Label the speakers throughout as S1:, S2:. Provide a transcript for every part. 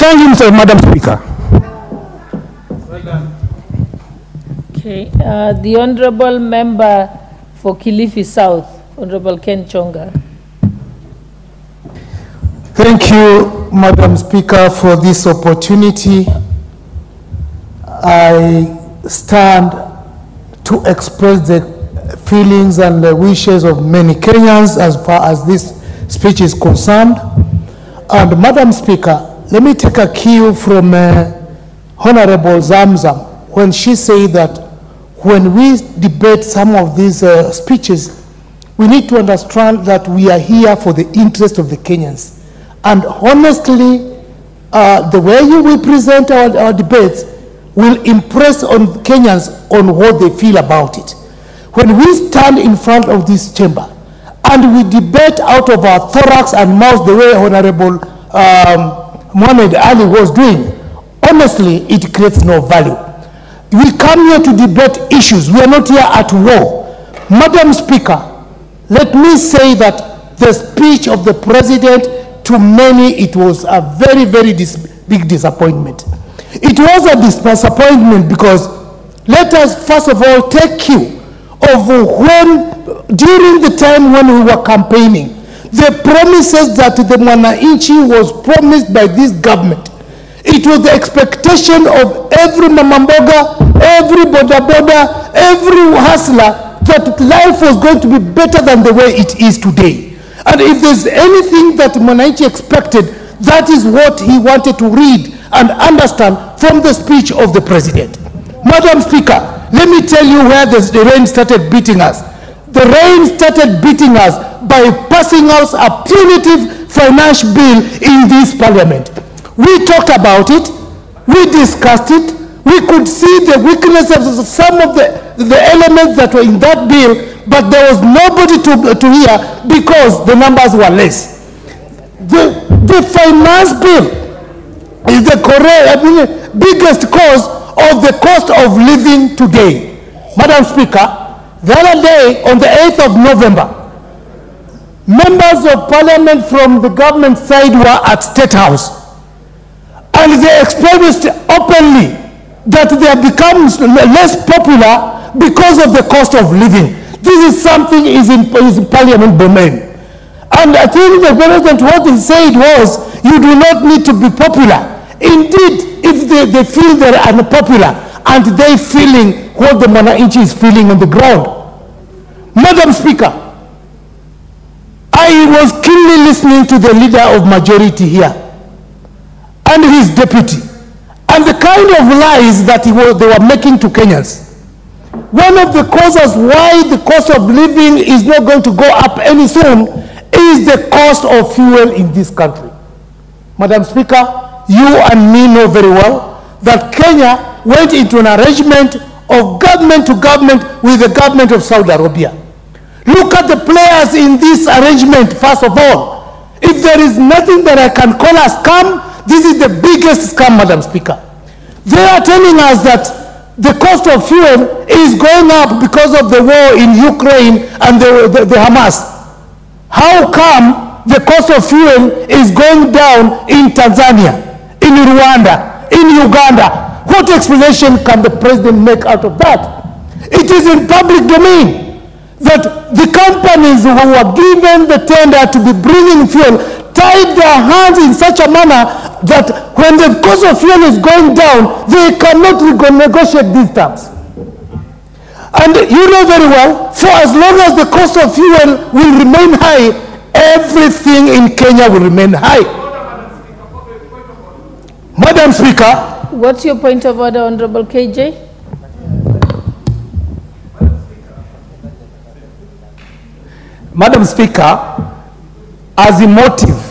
S1: Thank you, Madam Speaker.
S2: Well done.
S3: Okay, the Honorable Member for Kilifi South, Honorable Ken Chonga.
S4: Thank you, Madam Speaker, for this opportunity. I stand to express the feelings and the wishes of many Kenyans as far as this speech is concerned. And Madam Speaker, let me take a cue from Honorable Zamzam when she said that when we debate some of these speeches, we need to understand that we are here for the interest of the Kenyans. And honestly, the way we present our debates will impress on Kenyans on what they feel about it. When we stand in front of this chamber and we debate out of our thorax and mouth the way Honorable Mohamed Ali was doing, honestly, it creates no value. We come here to debate issues. We are not here at war. Madam Speaker, let me say that the speech of the President, to many, it was a very, very big disappointment. It was a disappointment because let us first of all take cue of when, during the time when we were campaigning, the promises that the Mwananchi was promised by this government. It was the expectation of every mamamboga, every boda, every hustler that life was going to be better than the way it is today. And if there's anything that Mwananchi expected, that is what he wanted to read and understand from the speech of the President. Madam Speaker, let me tell you where the rain started beating us. The rain started beating us by passing out a punitive finance bill in this parliament. We talked about it, we discussed it, we could see the weaknesses of some of the elements that were in that bill, but there was nobody to hear because the numbers were less. The finance bill is the biggest cause of the cost of living today. Madam Speaker, the other day, on the 8th of November, members of parliament from the government side were at State House. And they expressed openly that they have become less popular because of the cost of living. This is something is in parliament domain. And I think the President, what he said was, you do not need to be popular. Indeed, if they feel they're unpopular, and they feeling what the Mwananchi is feeling on the ground. Madam Speaker, I was keenly listening to the leader of majority here and his deputy, and the kind of lies that they were making to Kenyans. One of the causes why the cost of living is not going to go up any soon is the cost of fuel in this country. Madam Speaker, you and me know very well that Kenya went into an arrangement of government to government with the government of Saudi Arabia. Look at the players in this arrangement, first of all. If there is nothing that I can call a scam, this is the biggest scam, Madam Speaker. They are telling us that the cost of fuel is going up because of the war in Ukraine and the Hamas. How come the cost of fuel is going down in Tanzania, in Rwanda, in Uganda? What explanation can the President make out of that? It is in public domain that the companies who were given the tender to be bringing fuel tied their hands in such a manner that when the cost of fuel is going down, they cannot negotiate these terms. And you know very well, for as long as the cost of fuel will remain high, everything in Kenya will remain high. Madam Speaker.
S3: What's your point of order, Honorable KJ?
S1: Madam Speaker, as emotive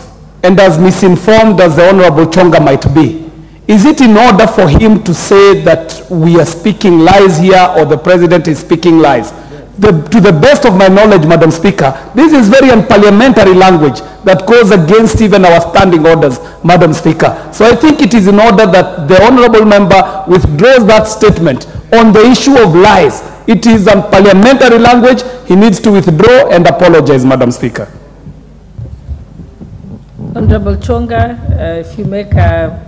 S1: and as misinformed as the Honorable Chonga might be, is it in order for him to say that we are speaking lies here or the President is speaking lies? To the best of my knowledge, Madam Speaker, this is very unparliamentary language that goes against even our standing orders, Madam Speaker. So I think it is in order that the Honorable Member withdraws that statement on the issue of lies. It is unparliamentary language. He needs to withdraw and apologize, Madam Speaker.
S3: Honorable Chonga, if you make a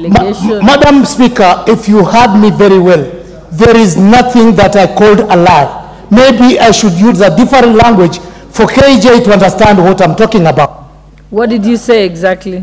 S3: allegation.
S4: Madam Speaker, if you heard me very well, there is nothing that I called a lie. Maybe I should use a different language for KJ to understand what I'm talking about.
S3: What did you say exactly?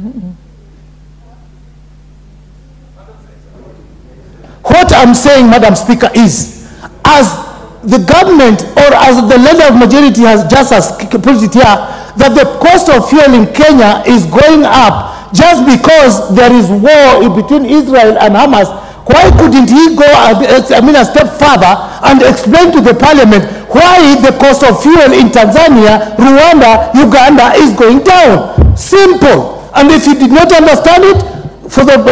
S4: What I'm saying, Madam Speaker, is as the government or as the leader of majority has just as put it here, that the cost of fuel in Kenya is going up just because there is war between Israel and Hamas. Why couldn't he go a step further and explain to the parliament why the cost of fuel in Tanzania, Rwanda, Uganda is going down? Simple. And if you did not understand it, for the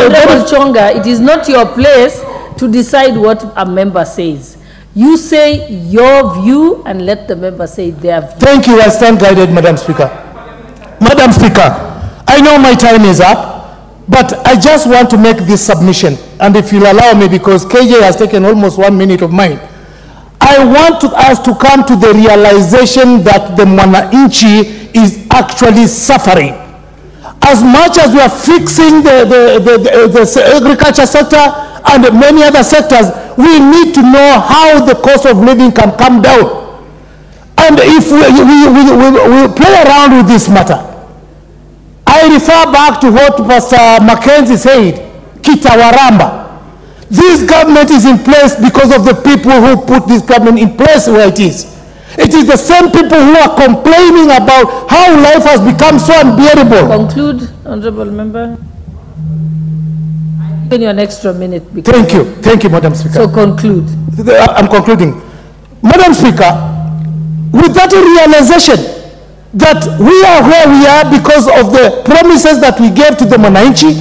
S3: Chonga, it is not your place to decide what a member says. You say your view and let the member say their view.
S4: Thank you. I stand guided, Madam Speaker. Madam Speaker, I know my time is up, but I just want to make this submission. And if you'll allow me, because KJ has taken almost 1 minute of mine, I want us to come to the realization that the mwananchi is actually suffering. As much as we are fixing the agriculture sector and many other sectors, we need to know how the cost of living can come down. And if we play around with this matter, I refer back to what Pastor Mackenzie said, Kitawaramba. This government is in place because of the people who put this government in place where it is. It is the same people who are complaining about how life has become so unbearable.
S3: Conclude, Honorable Member. In your extra minute.
S4: Thank you. Thank you, Madam Speaker.
S3: So conclude.
S4: I'm concluding. Madam Speaker, with that realization that we are where we are because of the promises that we gave to the mwananchi,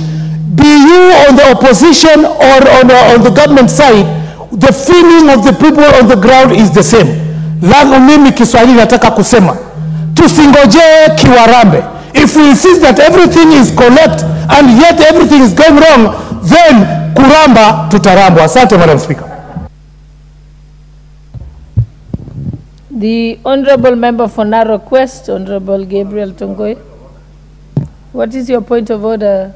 S4: be you on the opposition or on the government side, the feeling of the people on the ground is the same. Langu mimi Kiswahili nataka kusema, tusingoje kiwarambe. If we insist that everything is correct and yet everything is going wrong, then kuramba tutarambwa. Asante, Madam Speaker.
S3: The Honorable Member for Narok West, Honorable Gabriel Tongoy. What is your point of order,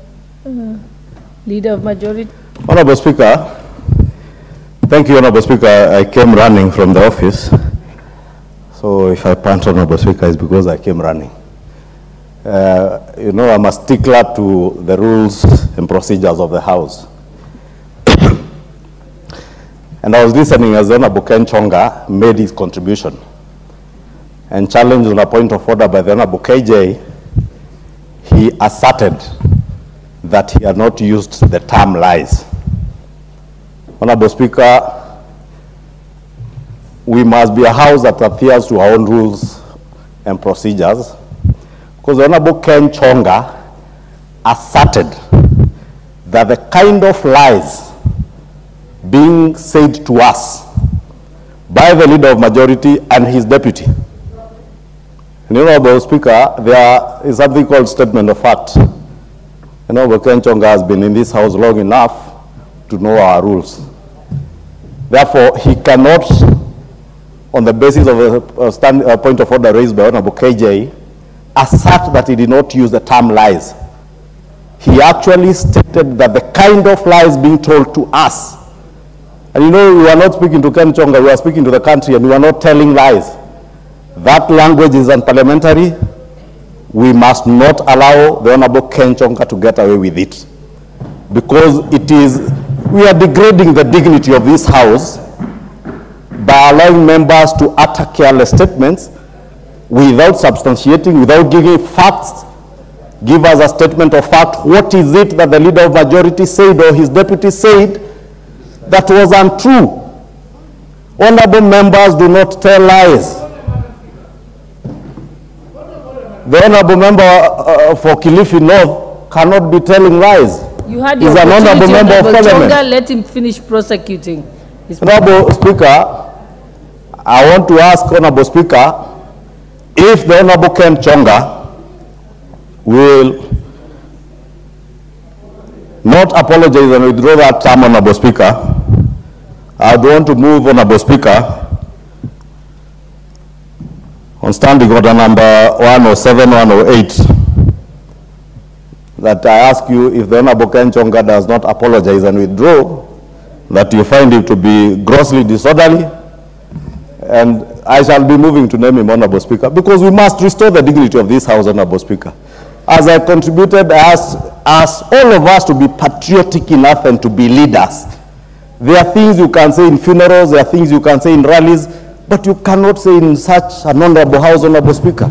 S3: Leader of Majority?
S5: Honorable Speaker, thank you, Honorable Speaker. I came running from the office. So if I pant, Honorable Speaker, it's because I came running. You know, I'm a stickler to the rules and procedures of the House. And I was listening as Honorable Chonga made his contribution and challenged on a point of order by the Honorable KJ. He asserted that he had not used the term lies. Honorable Speaker, we must be a House that adheres to our own rules and procedures, because the Honorable Chonga asserted that the kind of lies being said to us by the Leader of Majority and his deputy. And Honorable Speaker, there is something called statement of fact. Honorable Chonga has been in this House long enough to know our rules. Therefore, he cannot, on the basis of a point of order raised by Honorable KJ, assert that he did not use the term lies. He actually stated that the kind of lies being told to us, and you know, we are not speaking to Ken Chonga, we are speaking to the country, and we are not telling lies. That language is unparliamentary. We must not allow the Honorable Ken Chonga to get away with it, because we are degrading the dignity of this House by allowing members to utter careless statements without substantiating, without giving facts. Give us a statement of fact. What is it that the Leader of Majority said or his deputy said that was untrue? Honorable members do not tell lies. The Honorable Member for Kilifi North cannot be telling lies.
S3: You had
S5: He's
S3: your
S5: an honorable member of parliament.
S3: Chonga, let him finish prosecuting.
S5: Honorable Speaker, I want to ask Honorable Speaker if the Honorable Ken Chonga will not apologize and withdraw that term, Honorable Speaker. I want to move, Honorable Speaker, on standing order number 107, 108, that I ask you, if the Honorable Ken Chonga does not apologize and withdraw, that you find him to be grossly disorderly, and I shall be moving to name him Honorable Speaker, because we must restore the dignity of this House, Honorable Speaker. As I contributed, I asked all of us to be patriotic enough and to be leaders. There are things you can say in funerals, there are things you can say in rallies, but you cannot say in such an honorable House, Honorable Speaker.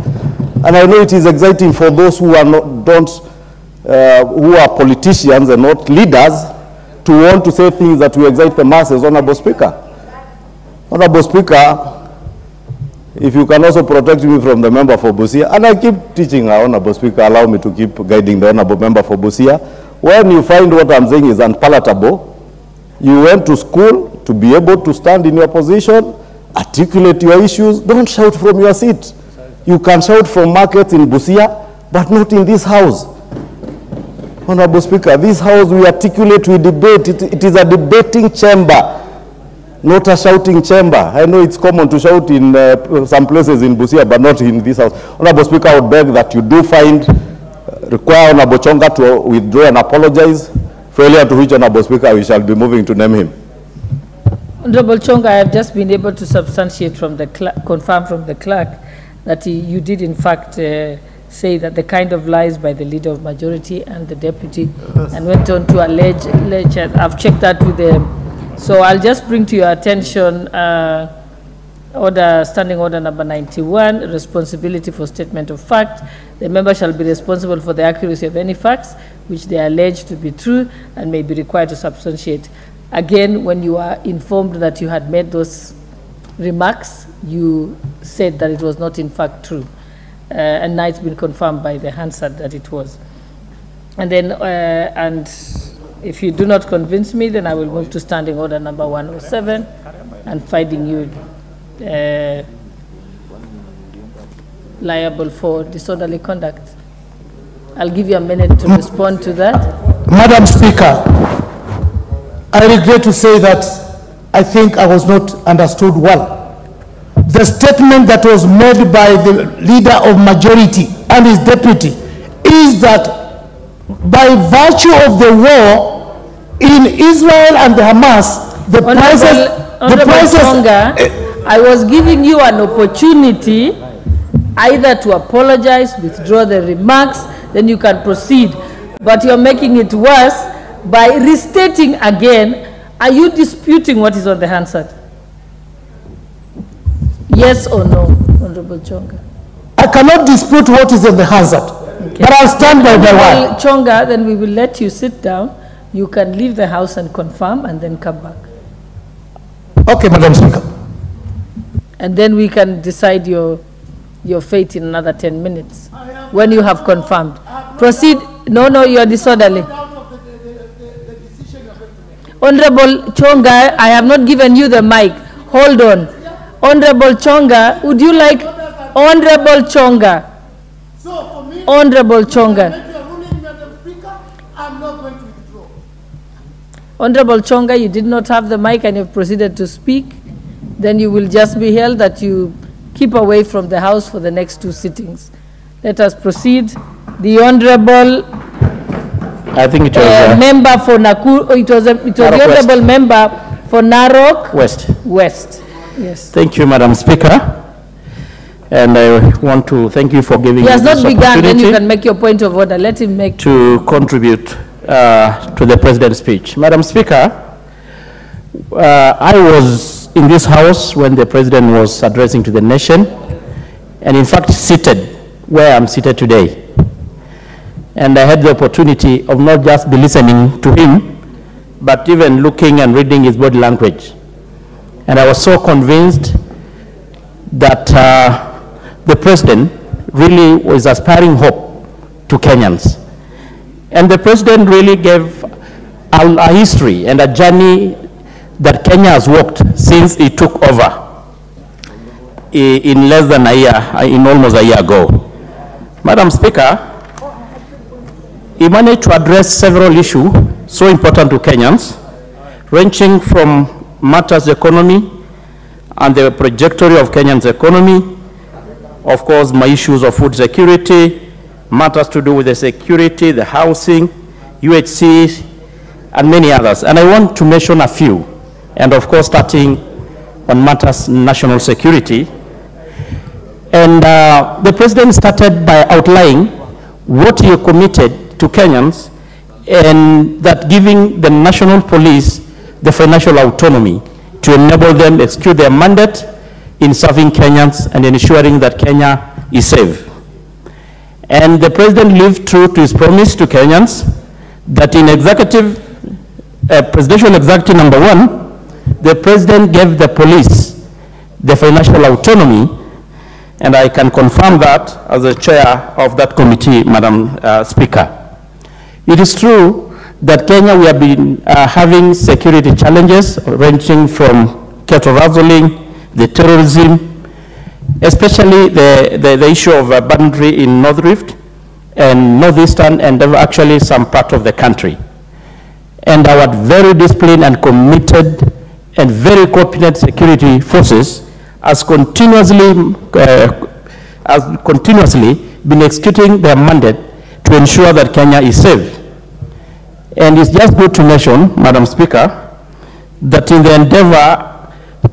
S5: And I know it is exciting for those who are who are politicians and not leaders to want to say things that will excite the masses, Honorable Speaker. Honorable Speaker, if you can also protect me from the member for Busia, and I keep teaching our Honorable Speaker, allow me to keep guiding the Honorable member for Busia. When you find what I'm saying is unpalatable, you went to school to be able to stand in your position, articulate your issues, don't shout from your seat. You can shout from markets in Busia, but not in this House. Honorable Speaker, this House we articulate, we debate. It is a debating chamber, not a shouting chamber. I know it's common to shout in some places in Busia, but not in this House. Honorable Speaker, I would beg that you do require Honorable Chonga to withdraw and apologize. Failure to which, Honorable Speaker, we shall be moving to name him.
S3: Honorable Chonga, I have just been able to substantiate from the confirm from the clerk that you did in fact say that the kind of lies by the leader of majority and the deputy, and went on to allege I've checked that with them. So I'll just bring to your attention Standing Order number 91, responsibility for statement of fact. The member shall be responsible for the accuracy of any facts which they are alleged to be true and may be required to substantiate. Again, when you are informed that you had made those remarks, you said that it was not in fact true. And now it's been confirmed by the Hansard that it was. And then, and if you do not convince me, then I will move to Standing Order number 107 and finding you liable for disorderly conduct. I'll give you a minute to respond to that.
S4: Madam Speaker, I regret to say that I think I was not understood well. The statement that was made by the leader of majority and his deputy is that by virtue of the war in Israel and the Hamas, the prices...
S3: Chonga, I was giving you an opportunity either to apologize, withdraw the remarks, then you can proceed. But you're making it worse by restating again. Are you disputing what is on the Hansard? Yes or no, Honorable Chonga?
S4: I cannot dispute what is on the Hansard, okay. But I'll stand by my word.
S3: Chonga, then we will let you sit down. You can leave the House and confirm and then come back.
S4: Okay, Madam Speaker.
S3: And then we can decide your fate in another 10 minutes when you have confirmed. Proceed. No, you are disorderly. Honorable Chonga, I have not given you the mic. Hold on. Honorable Chonga, would you like... Honorable Chonga. Honorable Chonga. Honorable Chonga, you did not have the mic and you proceeded to speak. Then you will just be held that you keep away from the House for the next 2 sittings. Let us proceed. The Honorable...
S6: I think it was
S3: member for Nakuru. It was the Honorable member for Narok West. Yes.
S6: Thank you, Madam Speaker. And I want to thank you for giving me this opportunity. He has not begun,
S3: then you can make your point of order. Let him make...
S6: To contribute to the President's speech. Madam Speaker, I was in this House when the President was addressing to the nation, and in fact seated where I'm seated today. And I had the opportunity of not just be listening to him, but even looking and reading his body language. And I was so convinced that the President really was aspiring hope to Kenyans. And the President really gave a history and a journey that Kenya has walked since he took over in less than a year, in almost a year ago. Madam Speaker, he managed to address several issues so important to Kenyans, ranging from matters economy and the trajectory of Kenya's economy, of course, my issues of food security, matters to do with the security, the housing, UHC, and many others. And I want to mention a few, and of course starting on matters national security. And the president started by outlining what he committed to Kenyans, and that giving the national police the financial autonomy to enable them to execute their mandate in serving Kenyans and ensuring that Kenya is safe. And the president lived true to his promise to Kenyans that in presidential executive number 1, the president gave the police the financial autonomy, and I can confirm that as the chair of that committee, Madam Speaker. It is true that Kenya, we have been having security challenges ranging from cattle rustling, the terrorism, especially the issue of boundary in North Rift and Northeastern and actually some part of the country. And our very disciplined and committed and very competent security forces has continuously been executing their mandate to ensure that Kenya is safe. And it's just good to mention, Madam Speaker, that in the endeavor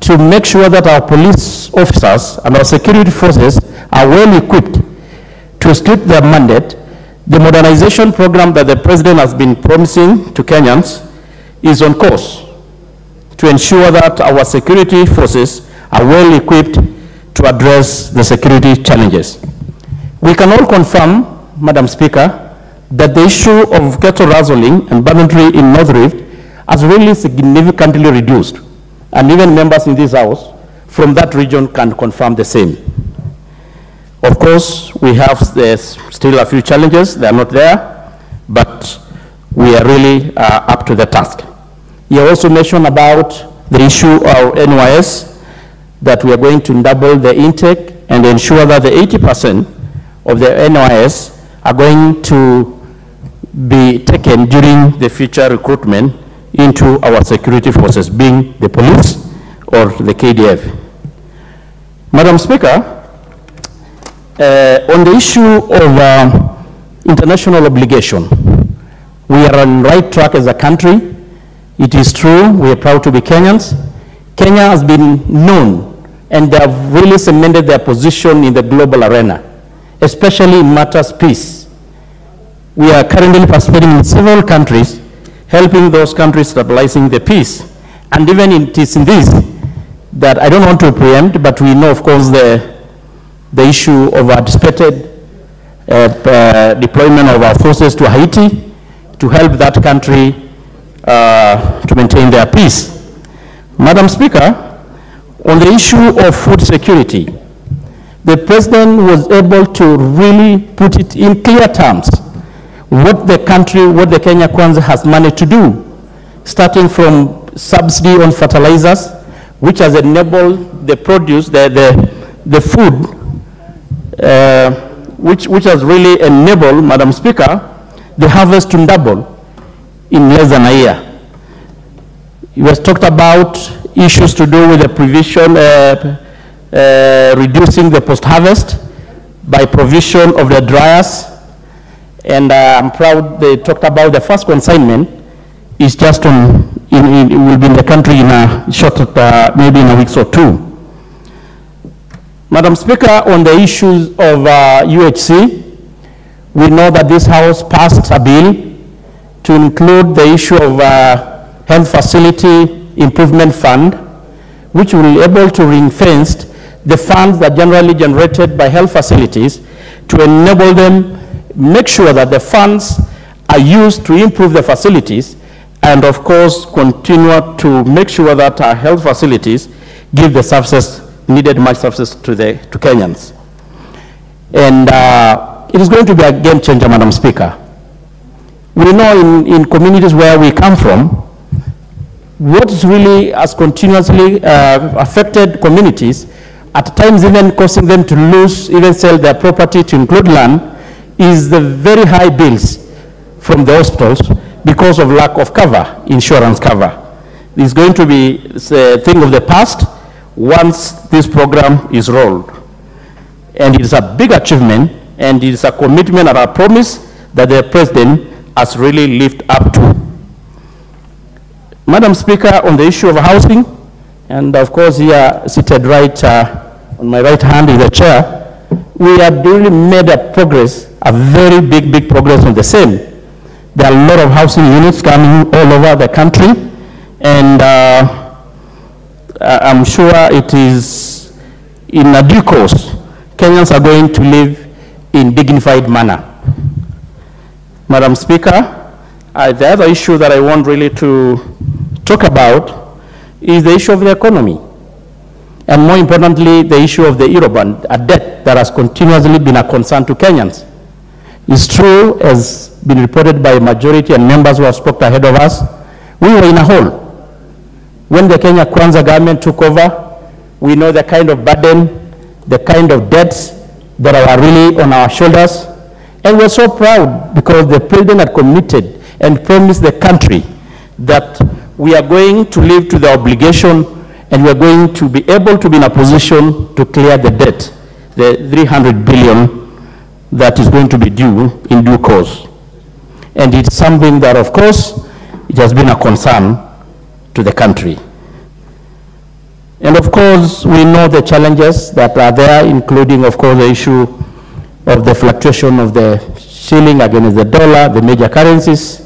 S6: to make sure that our police officers and our security forces are well equipped to execute their mandate, the modernization program that the president has been promising to Kenyans is on course to ensure that our security forces are well equipped to address the security challenges. We can all confirm, Madam Speaker, that the issue of cattle rustling and boundary in North Rift has really significantly reduced. And even members in this house from that region can confirm the same. Of course, we have still a few challenges. They are not there, but we are really up to the task. You also mentioned about the issue of NYS, that we are going to double the intake and ensure that the 80% of the NYS are going to be taken during the future recruitment into our security forces, being the police or the KDF. Madam Speaker, on the issue of international obligation, we are on the right track as a country. It is true, we are proud to be Kenyans. Kenya has been known and they have really cemented their position in the global arena, especially in matters peace. We are currently participating in several countries, helping those countries stabilizing the peace. And even it is in this that I don't want to preempt, but we know, of course, the issue of anticipated deployment of our forces to Haiti to help that country to maintain their peace. Madam Speaker, on the issue of food security, the president was able to really put it in clear terms what the Kenya Kwanza has managed to do, starting from subsidy on fertilizers, which has enabled the produce, the food, which has really enabled, Madam Speaker, the harvest to double in less than a year. It was talked about issues to do with the provision, reducing the post-harvest by provision of the dryers. And I'm proud they talked about the first consignment is just on, it will be in the country in a short, maybe in a week or two. Madam Speaker, on the issues of UHC, we know that this House passed a bill to include the issue of Health Facility Improvement Fund, which will be able to ring-fence the funds that generally generated by health facilities to enable them make sure that the funds are used to improve the facilities and, of course, continue to make sure that our health facilities give the services, needed much services to Kenyans. And it is going to be a game changer, Madam Speaker. We know in communities where we come from, what really has continuously affected communities, at times even causing them to lose, even sell their property to include land, is the very high bills from the hospitals because of lack of cover, insurance cover. This is going to be a thing of the past once this program is rolled. And it is a big achievement And it is a commitment and a promise that the president has really lived up to. Madam Speaker, on the issue of housing, and of course here seated right on my right hand is the chair, we have really made a progress, a very big progress on the same. There are a lot of housing units coming all over the country, and I'm sure it is in a due course, Kenyans are going to live in dignified manner. Madam Speaker, the other issue that I want really to talk about is the issue of the economy. And more importantly, the issue of the Eurobond, a debt that has continuously been a concern to Kenyans. It's true, as been reported by majority and members who have spoken ahead of us, we were in a hole. When the Kenya Kwanza government took over, we know the kind of burden, the kind of debts that are really on our shoulders. And we're so proud because the president had committed and promised the country that we are going to live to the obligation and we are going to be able to be in a position to clear the debt, the 300 billion that is going to be due in due course. And it's something that, of course, it has been a concern to the country. And of course, we know the challenges that are there, including, of course, the issue of the fluctuation of the shilling against the dollar, the major currencies.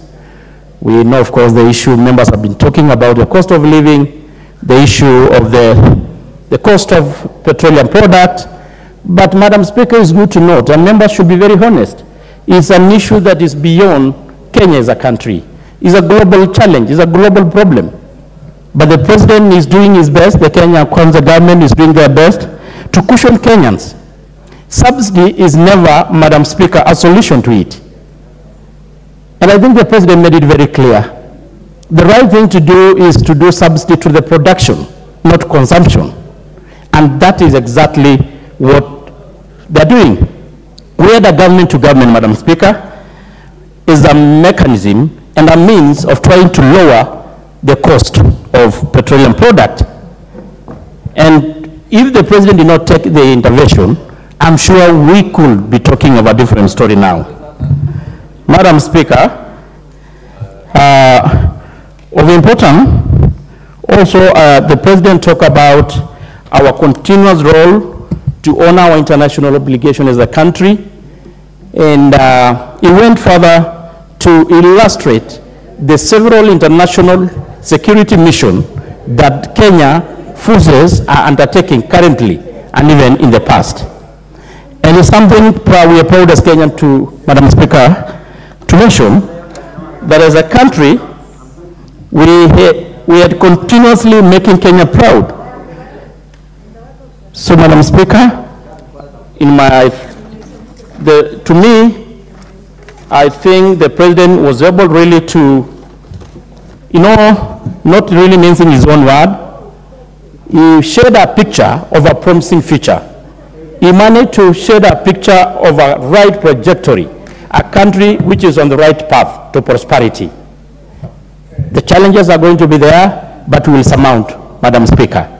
S6: We know, of course, the issue members have been talking about, the cost of living, the issue of the cost of petroleum product. But, Madam Speaker, it's good to note, and members should be very honest, it's an issue that is beyond Kenya as a country. It's a global challenge, it's a global problem. But the president is doing his best, the Kenya Kwanza government is doing their best to cushion Kenyans. Subsidy is never, Madam Speaker, a solution to it. And I think the president made it very clear. The right thing to do is to do subsidy to the production, not consumption. And that is exactly what they're doing. Where the government to government, Madam Speaker, is a mechanism and a means of trying to lower the cost of petroleum product. And if the president did not take the intervention, I'm sure we could be talking of a different story now. Madam Speaker, of importance, also the president talked about our continuous role to honor our international obligation as a country, and he went further to illustrate the several international security missions that Kenya forces are undertaking currently and even in the past. And it's something we are proud as Kenyan to, Madam Speaker, to mention that as a country, we are continuously making Kenya proud. So, Madam Speaker, to me, I think the president was able really to, not really mincing his own word, he shared a picture of a promising future. He managed to share a picture of a right trajectory, a country which is on the right path to prosperity. The challenges are going to be there, but we will surmount, Madam Speaker.